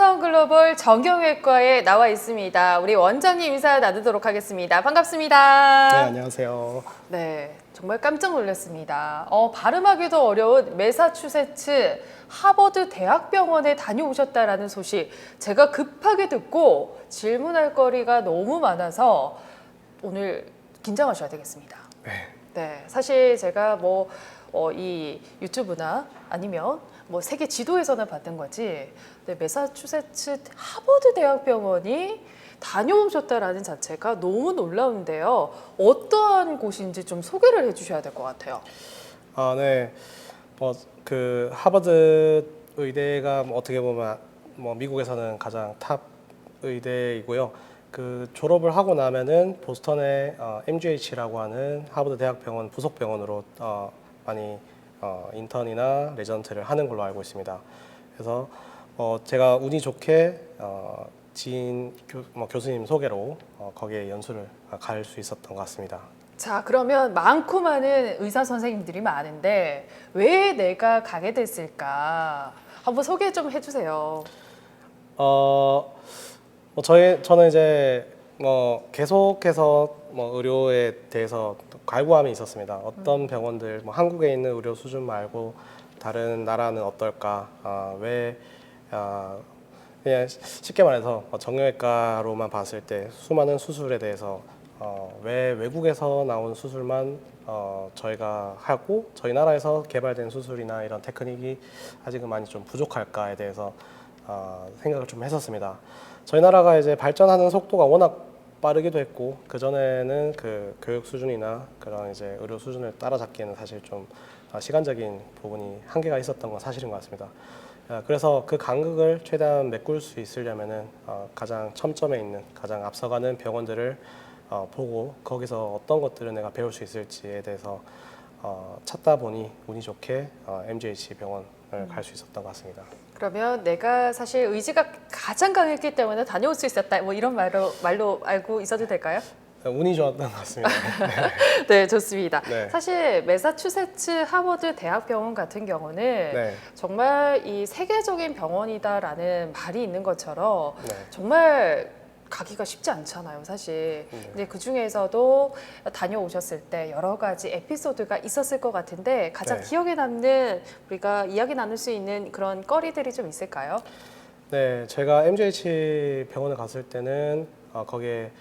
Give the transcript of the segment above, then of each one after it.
한성글로벌 정형외과에 나와 있습니다. 우리 원장님 인사 나누도록 하겠습니다. 반갑습니다. 네, 안녕하세요. 네, 정말 깜짝 놀랐습니다. 발음하기도 어려운 매사추세츠 하버드 대학병원에 다녀오셨다라는 소식 제가 급하게 듣고 질문할 거리가 너무 많아서 오늘 긴장하셔야 되겠습니다. 네, 사실 제가 이 유튜브나 아니면 세계 지도에서는 봤던 거지, 네, 매사추세츠 하버드 대학병원이 다녀오셨다라는 자체가 너무 놀라운데요. 어떠한 곳인지 좀 소개를 해주셔야 될 것 같아요. 네. 그 하버드 의대가 어떻게 보면 미국에서는 가장 탑 의대이고요. 그 졸업을 하고 나면은 보스턴의 MGH라고 하는 하버드 대학병원 부속 병원으로 많이 인턴이나 레지던트를 하는 걸로 알고 있습니다. 그래서 제가 운이 좋게 지인 교수님 소개로 거기에 연수를 갈 수 있었던 것 같습니다. 자, 그러면 많고 많은 의사 선생님들이 많은데 왜 내가 가게 됐을까? 한번 소개 좀 해주세요. 저는 이제 계속해서 의료에 대해서 갈구함이 있었습니다. 어떤 병원들, 한국에 있는 의료 수준 말고 다른 나라는 어떨까? 그냥 쉽게 말해서 정형외과로만 봤을 때 수많은 수술에 대해서 왜 외국에서 나온 수술만 저희가 하고 저희 나라에서 개발된 수술이나 이런 테크닉이 아직은 많이 좀 부족할까에 대해서 생각을 좀 했었습니다. 저희 나라가 이제 발전하는 속도가 워낙 빠르기도 했고 그 전에는 그 교육 수준이나 그런 이제 의료 수준을 따라잡기에는 사실 좀 시간적인 부분이 한계가 있었던 건 사실인 것 같습니다. 그래서 그 간극을 최대한 메꿀 수 있으려면은 가장 첨점에 있는 가장 앞서가는 병원들을 보고 거기서 어떤 것들을 내가 배울 수 있을지에 대해서 찾다 보니 운이 좋게 MGH 병원을 갈 수 있었던 것 같습니다. 그러면 내가 사실 의지가 가장 강했기 때문에 다녀올 수 있었다, 이런 말로 알고 있어도 될까요? 운이 좋았던 것 같습니다. 네, 좋습니다. 네. 사실 매사추세츠 하버드 대학병원 같은 경우는 네. 정말 이 세계적인 병원이다라는 말이 있는 것처럼 네. 정말 가기가 쉽지 않잖아요, 사실. 네. 근데 그 중에서도 다녀오셨을 때 여러 가지 에피소드가 있었을 것 같은데 가장 네. 기억에 남는, 우리가 이야기 나눌 수 있는 그런 거리들이 좀 있을까요? 네, 제가 MGH 병원에 갔을 때는 거기에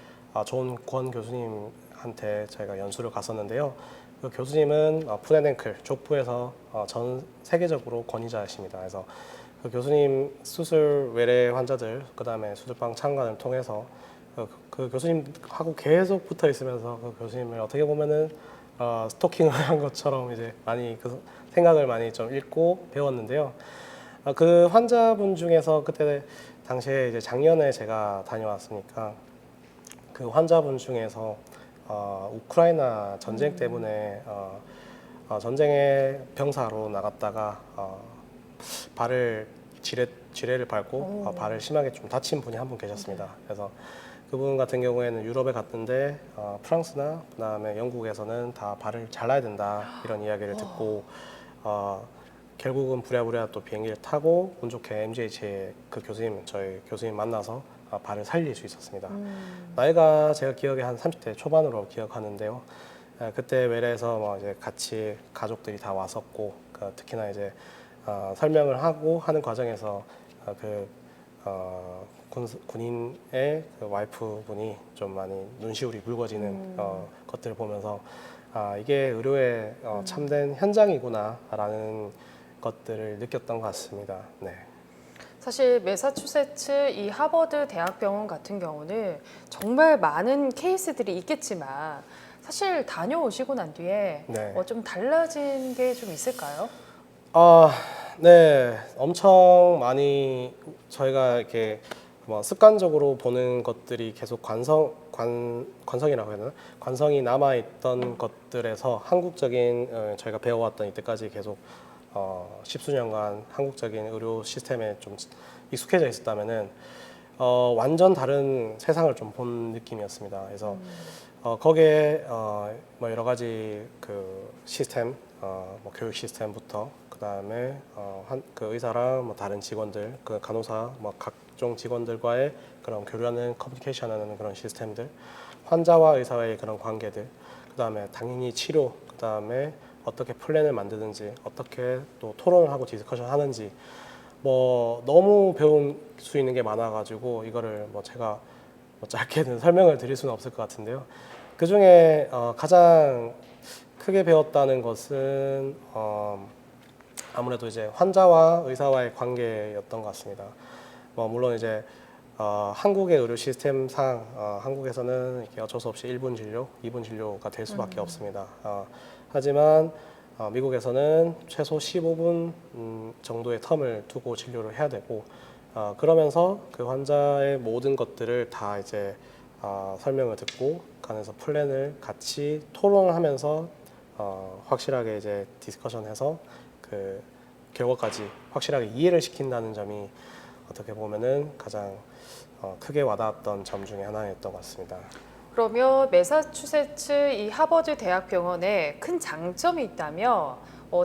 좋은 권 교수님한테 저희가 연수를 갔었는데요. 그 교수님은 풋앤앵클 족부에서 전 세계적으로 권위자이십니다. 그래서 그 교수님 수술 외래 환자들, 그다음에 수술방 참관을 통해서 그 교수님하고 계속 붙어 있으면서 그 교수님을 어떻게 보면은 스토킹을 한 것처럼 이제 많이 그 생각을 많이 좀 읽고 배웠는데요. 그 환자분 중에서 그때 당시에 이제 작년에 제가 다녀왔으니까 그 환자분 중에서 우크라이나 전쟁 때문에 전쟁의 병사로 나갔다가 발을 지뢰를 밟고 발을 심하게 좀 다친 분이 한 분 계셨습니다. 그래서 그분 같은 경우에는 유럽에 갔는데 프랑스나 그다음에 영국에서는 다 발을 잘라야 된다 이런 이야기를 듣고 결국은 부랴부랴 또 비행기를 타고 운 좋게 MGH의 그 교수님, 저희 교수님 만나서 발을 살릴 수 있었습니다. 나이가 제가 기억에 한 30대 초반으로 기억하는데요. 그때 외래에서 이제 같이 가족들이 다 왔었고 특히나 이제 설명을 하고 하는 과정에서 군인의 그 와이프분이 좀 많이 눈시울이 붉어지는 것들을 보면서 이게 의료의 참된 현장이구나라는 것들을 느꼈던 것 같습니다. 네. 사실 매사추세츠 이 하버드 대학병원 같은 경우는 정말 많은 케이스들이 있겠지만 사실 다녀오시고 난 뒤에 네. 좀 달라진 게 좀 있을까요? 네, 엄청 많이 저희가 이렇게 습관적으로 보는 것들이 계속 관성이라고 해야 되나? 관성이 남아있던 것들에서 한국적인 저희가 배워왔던 이때까지 계속 십수년간 한국적인 의료 시스템에 좀 익숙해져 있었다면은 완전 다른 세상을 좀 본 느낌이었습니다. 그래서 거기에 여러 가지 그 시스템, 교육 시스템부터 그 다음에 그 의사랑 다른 직원들, 그 간호사, 각 각종 직원들과의 그런 교류하는 커뮤니케이션하는 그런 시스템들, 환자와 의사와의 그런 관계들, 그다음에 당연히 치료, 그다음에 어떻게 플랜을 만드는지, 어떻게 또 토론을 하고 디스커션 하는지, 뭐 너무 배울 수 있는 게 많아가지고 이거를 뭐 제가 뭐 짧게는 설명을 드릴 수는 없을 것 같은데요. 그 중에 가장 크게 배웠다는 것은 아무래도 이제 환자와 의사와의 관계였던 것 같습니다. 뭐 물론 이제 한국의 의료 시스템상 한국에서는 이렇게 어쩔 수 없이 1분 진료, 2분 진료가 될 수밖에 없습니다. 하지만 미국에서는 최소 15분 정도의 텀을 두고 진료를 해야 되고 그러면서 그 환자의 모든 것들을 다 이제 설명을 듣고 가면서 플랜을 같이 토론을 하면서 확실하게 이제 디스커션해서 그 결과까지 확실하게 이해를 시킨다는 점이 어떻게 보면은 가장 크게 와닿았던 점 중에 하나였던 것 같습니다. 그러면 매사추세츠 이 하버드 대학병원에 큰 장점이 있다면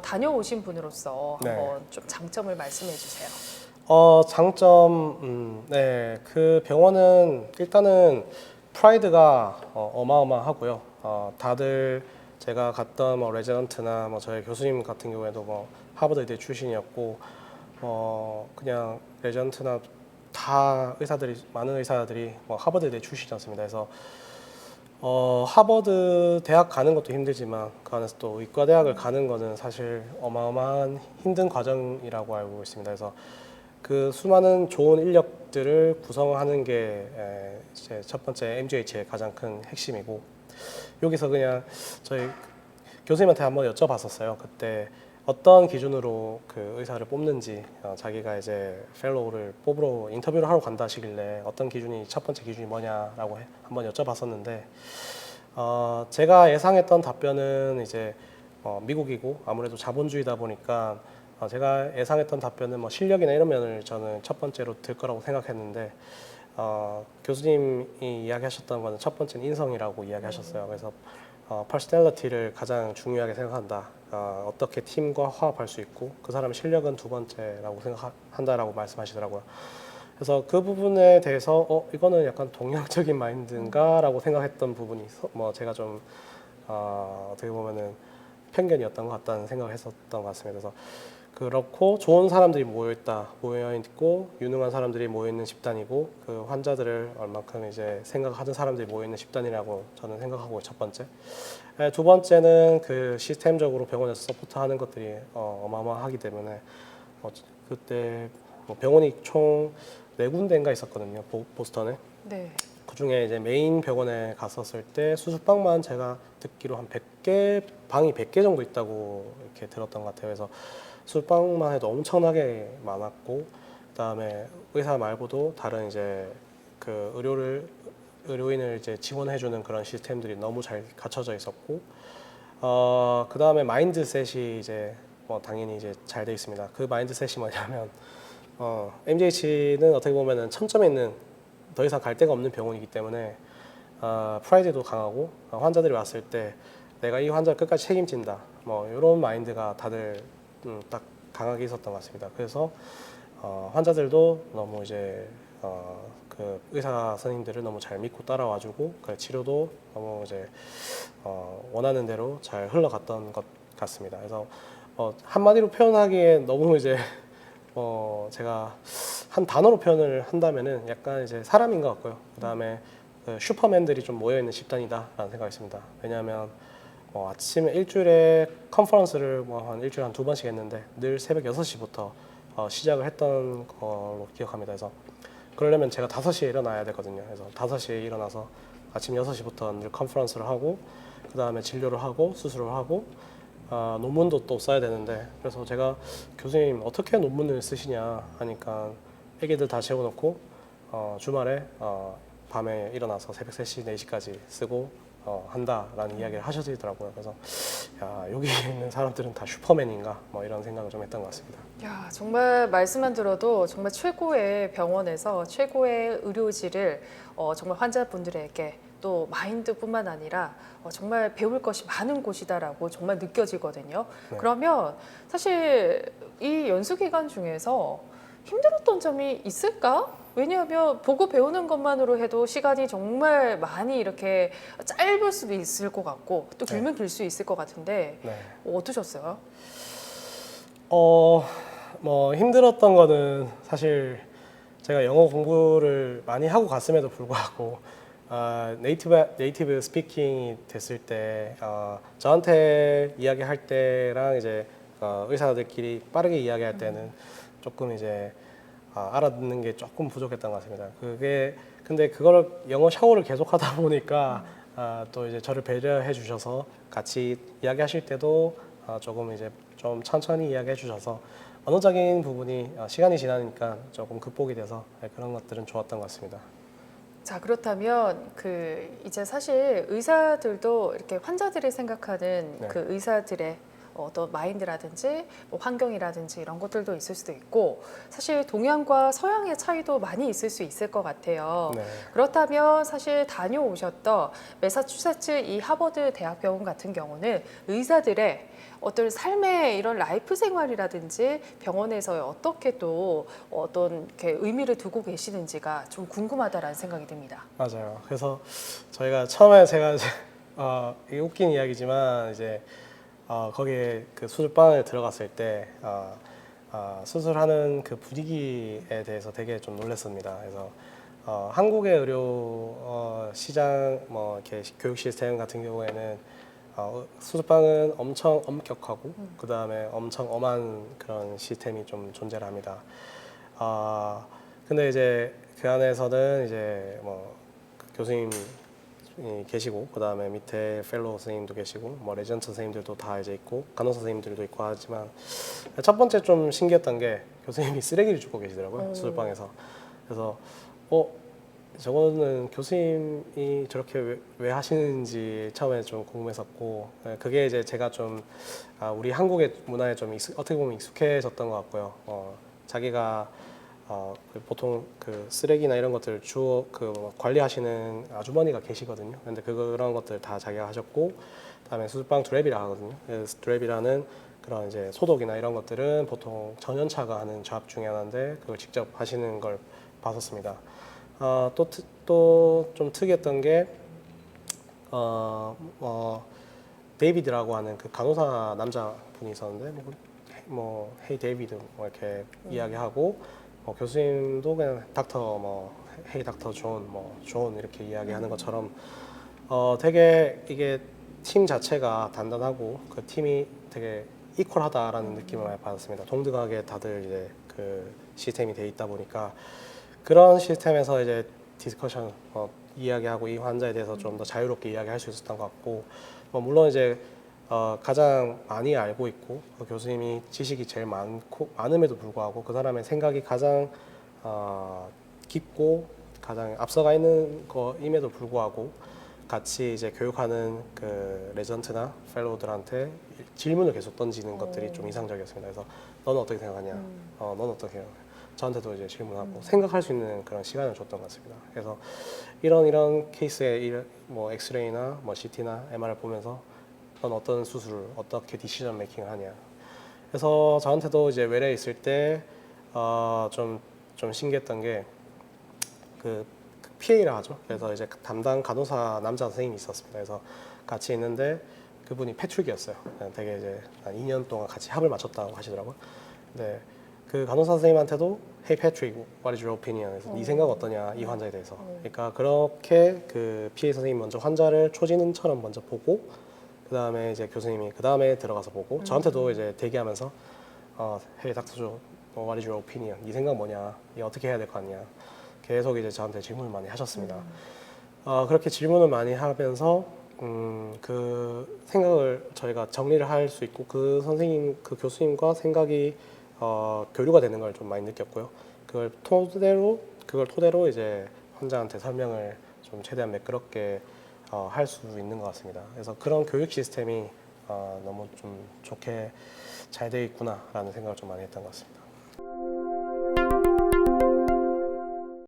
다녀오신 분으로서 네. 한번 좀 장점을 말씀해 주세요. 장점, 네, 그 병원은 일단은 프라이드가 어마어마하고요. 다들 제가 갔던 뭐 레지던트나 뭐 저희 교수님 같은 경우에도 뭐 하버드 의대 출신이었고, 그냥 레지던트나 다 의사들이 많은 의사들이 뭐 하버드 의대 출신이었습니다. 그래서 하버드 대학 가는 것도 힘들지만 그 안에서 또 의과 대학을 가는 거는 사실 어마어마한 힘든 과정이라고 알고 있습니다. 그래서 그 수많은 좋은 인력들을 구성하는 게 이제 첫 번째 MGH의 가장 큰 핵심이고 여기서 그냥 저희 교수님한테 한번 여쭤봤었어요. 그때 어떤 기준으로 그 의사를 뽑는지 자기가 이제 펠로우를 뽑으러 인터뷰를 하러 간다 하시길래 어떤 기준이 첫 번째 기준이 뭐냐라고 한번 여쭤봤었는데 제가 예상했던 답변은 이제 미국이고 아무래도 자본주의다 보니까 제가 예상했던 답변은 뭐 실력이나 이런 면을 저는 첫 번째로 들 거라고 생각했는데 교수님이 이야기하셨던 거는 첫 번째는 인성이라고 이야기하셨어요. 그래서 퍼스널리티를 가장 중요하게 생각한다. 어떻게 팀과 화합할 수 있고 그 사람의 실력은 두 번째라고 생각한다라고 말씀하시더라고요. 그래서 그 부분에 대해서 이거는 약간 동양적인 마인드인가라고 생각했던 부분이 뭐 제가 좀 어떻게 보면은 편견이었던 것 같다는 생각을 했었던 것 같습니다. 그래서 그렇고 좋은 사람들이 모여 있고 유능한 사람들이 모여 있는 집단이고 그 환자들을 얼마큼 이제 생각하는 사람들이 모여 있는 집단이라고 저는 생각하고 첫 번째. 두 번째는 그 시스템적으로 병원에서 서포트하는 것들이 어마어마하기 때문에 그때 뭐 병원이 총 4군데인가 있었거든요. 보스턴에. 네. 그 중에 이제 메인 병원에 갔었을 때 수술방만 제가 듣기로 한 100개, 방이 100개 정도 있다고 이렇게 들었던 것 같아요. 그래서 수술방만 해도 엄청나게 많았고, 그다음에 의사 말고도 다른 이제 그 의료인을 이제 지원해주는 그런 시스템들이 너무 잘 갖춰져 있었고, 그다음에 마인드셋이 이제 뭐 당연히 이제 잘 돼 있습니다. 그 마인드셋이 뭐냐면 MGH는 어떻게 보면은 천점에 있는 더 이상 갈 데가 없는 병원이기 때문에 프라이드도 강하고 환자들이 왔을 때 내가 이 환자를 끝까지 책임진다 뭐 이런 마인드가 다들 딱 강하게 있었던 것 같습니다. 그래서 환자들도 너무 이제 그 의사 선생님들을 너무 잘 믿고 따라와주고 그 치료도 너무 이제 원하는 대로 잘 흘러갔던 것 같습니다. 그래서 한마디로 표현하기에 너무 이제 제가 한 단어로 표현을 한다면은 약간 이제 사람인 것 같고요. 그다음에 그 슈퍼맨들이 좀 모여 있는 집단이다라는 생각이 있습니다. 왜냐하면 아침에 일주일에 컨퍼런스를 한 일주일에 한 2번씩 했는데 늘 새벽 6시부터 시작을 했던 걸로 기억합니다. 그래서 그러려면 제가 5시에 일어나야 되거든요. 그래서 5시에 일어나서 아침 6시부터 늘 컨퍼런스를 하고 그 다음에 진료를 하고 수술을 하고 논문도 또 써야 되는데 그래서 제가 교수님 어떻게 논문을 쓰시냐 하니까 애기들 다 재워놓고 주말에 밤에 일어나서 새벽 3시, 4시까지 쓰고 한다라는 이야기를 하시더라고요. 그래서 야, 여기 있는 사람들은 다 슈퍼맨인가 뭐 이런 생각을 좀 했던 것 같습니다. 야, 정말 말씀만 들어도 정말 최고의 병원에서 최고의 의료지를 정말 환자분들에게 또 마인드뿐만 아니라 정말 배울 것이 많은 곳이다라고 정말 느껴지거든요. 네. 그러면 사실 이 연수 기간 중에서 힘들었던 점이 있을까? 왜냐하면 보고 배우는 것만으로 해도 시간이 정말 많이 이렇게 짧을 수도 있을 것 같고 또 네. 길면 길 수 있을 것 같은데 네. 어떠셨어요? 뭐 힘들었던 거는 사실 제가 영어 공부를 많이 하고 갔음에도 불구하고 네이티브 스피킹이 됐을 때 저한테 이야기할 때랑 이제 의사들끼리 빠르게 이야기할 때는 조금 이제 알아듣는 게 조금 부족했던 것 같습니다. 그게 근데 그걸 영어 샤워를 계속 하다 보니까 또 이제 저를 배려해 주셔서 같이 이야기하실 때도 조금 이제 좀 천천히 이야기해 주셔서 언어적인 부분이 시간이 지나니까 조금 극복이 돼서 그런 것들은 좋았던 것 같습니다. 자, 그렇다면 이제 사실 의사들도 이렇게 환자들이 생각하는 네. 그 의사들의 어떤 마인드라든지 뭐 환경이라든지 이런 것들도 있을 수도 있고 사실 동양과 서양의 차이도 많이 있을 수 있을 것 같아요. 네. 그렇다면 사실 다녀오셨던 매사추세츠 이 하버드 대학병원 같은 경우는 의사들의 어떤 삶의 이런 라이프 생활이라든지 병원에서 어떻게 또 어떤 이렇게 의미를 두고 계시는지가 좀 궁금하다라는 생각이 듭니다. 맞아요. 그래서 저희가 처음에 제가 이제 이게 웃긴 이야기지만 이제 거기에 그 수술방에 들어갔을 때 수술하는 그 분위기에 대해서 되게 좀 놀랐습니다. 그래서 한국의 의료 시장 뭐 이렇게 교육 시스템 같은 경우에는 수술방은 엄청 엄격하고 그 다음에 엄청 엄한 그런 시스템이 좀 존재를 합니다. 근데 이제 그 안에서는 이제 뭐 교수님이 계시고 그 다음에 밑에 펠로우 선생님도 계시고 뭐 레지던트 선생님들도 다 이제 있고 간호사 선생님들도 있고 하지만 첫 번째 좀 신기했던 게 교수님이 쓰레기를 줍고 계시더라고요. 수술방에서. 그래서 저거는 교수님이 저렇게 왜 하시는지 처음에 좀 궁금했었고 그게 이제 제가 좀 우리 한국의 문화에 좀 어떻게 보면 익숙해졌던 것 같고요. 자기가 보통 그 쓰레기나 이런 것들 주워 관리하시는 아주머니가 계시거든요. 근데 그런 것들 다 자기가 하셨고, 그다음에 수술방 드랩이라 하거든요. 그래서 드랩이라는 그런 이제 소독이나 이런 것들은 보통 전연차가 하는 잡 중에 하나인데 그걸 직접 하시는 걸 봤었습니다. 또 좀 특이했던 게 데이비드라고 하는 그 간호사 남자분이 있었는데 헤이 데이비드 뭐 이렇게 이야기하고 교수님도 그냥 닥터 헤이 닥터 존 이렇게 이야기하는 것처럼 되게 이게 팀 자체가 단단하고 그 팀이 되게 이퀄하다라는 느낌을 많이 받았습니다. 동등하게 다들 이제 그 시스템이 돼 있다 보니까 그런 시스템에서 이제 디스커션 이야기하고 이 환자에 대해서 좀 더 자유롭게 이야기할 수 있었던 것 같고 물론 이제 가장 많이 알고 있고 그 교수님이 지식이 제일 많음에도 불구하고 그 사람의 생각이 가장 깊고 가장 앞서가 있는 거임에도 불구하고 같이 이제 교육하는 그 레전트나 펠로우들한테 질문을 계속 던지는 것들이 좀 인상적이었습니다. 그래서 너는 어떻게 생각하냐? 너는 어떻게 해요? 저한테도 이제 질문하고 생각할 수 있는 그런 시간을 줬던 것 같습니다. 그래서 이런 케이스에 뭐 엑스레이나 뭐 CT나 MR을 보면서 넌 어떤 수술을 어떻게 디시전 메이킹을 하냐. 그래서 저한테도 이제 외래에 있을 때 좀 신기했던 게 그 PA라 하죠. 그래서 이제 담당 간호사 남자 선생님이 있었습니다. 그래서 같이 있는데 그분이 패트릭이었어요. 되게 이제 한 2년 동안 같이 합을 맞췄다고 하시더라고요. 근데 그 간호사 선생님한테도 Hey Patrick, what is your opinion? 그래서 네 생각 어떠냐 이 환자에 대해서. 그러니까 그렇게 그 PA 선생님 먼저 환자를 초진처럼 먼저 보고 그 다음에 이제 교수님이 그 다음에 들어가서 보고 저한테도 이제 대기하면서 Hey 닥터 조, what is your opinion? 네 생각 뭐냐? 이 어떻게 해야 될 거 아니냐? 계속 이제 저한테 질문을 많이 하셨습니다. 그렇게 질문을 많이 하면서 그 생각을 저희가 정리를 할 수 있고 그 선생님, 그 교수님과 생각이 교류가 되는 걸 좀 많이 느꼈고요. 그걸 토대로 이제 환자한테 설명을 좀 최대한 매끄럽게 할 수 있는 것 같습니다. 그래서 그런 교육 시스템이 너무 좀 좋게 잘 돼 있구나라는 생각을 좀 많이 했던 것 같습니다.